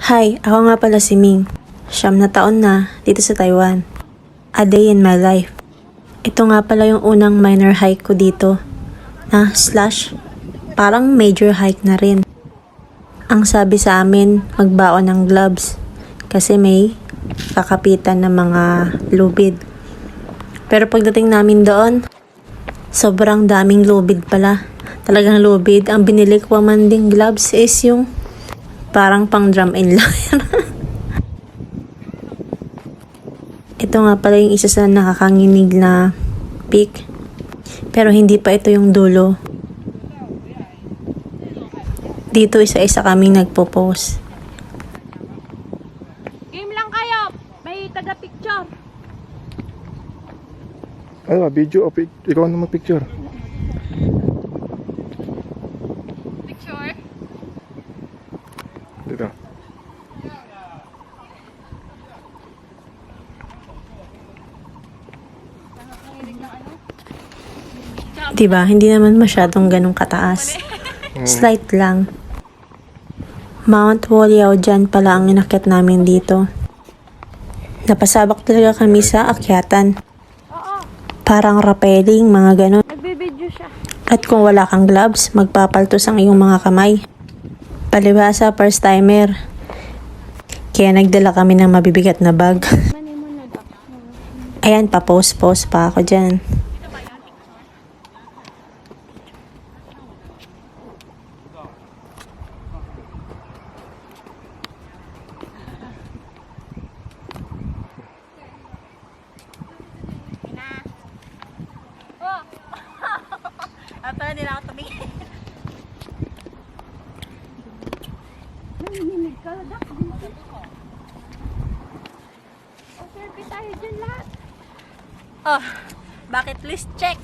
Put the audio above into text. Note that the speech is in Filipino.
Hi, ako nga pala si Ming. 9 na taon na dito sa Taiwan. A day in my life. Ito nga pala yung unang minor hike ko dito. Parang major hike na rin. Ang sabi sa amin, magbaon ng gloves. Kasi may kakapitan ng mga lubid. Pero pagdating namin doon, sobrang daming lubid pala. Talagang lubid. Ang binili ko man ding gloves is yung parang pang drum and line. Ito nga pala yung isa sa nakakanginig na peak. Pero hindi pa ito yung dulo. Dito isa-isa kaming nagpo-post. Game lang kayo. May taga-picture. Ano ba? Video o ikaw na mag-picture? Picture? Dito. Diba? Hindi naman masyadong ganong kataas. Slight lang. Mount Wolliao dyan pala ang inakyat namin dito. Napasabak talaga kami sa akyatan. Parang rappelling, mga ganon. Nagbe-video siya. At kung wala kang gloves, magpapaltos ang iyong mga kamay. Palibhasa, first timer. Kaya nagdala kami ng mabibigat na bag. Ayan, pa-post pa ako dyan. At nila ako tumingin. Nanginig ka, Dak. O, selfie tayo dyan lahat. Oh, bucket list check.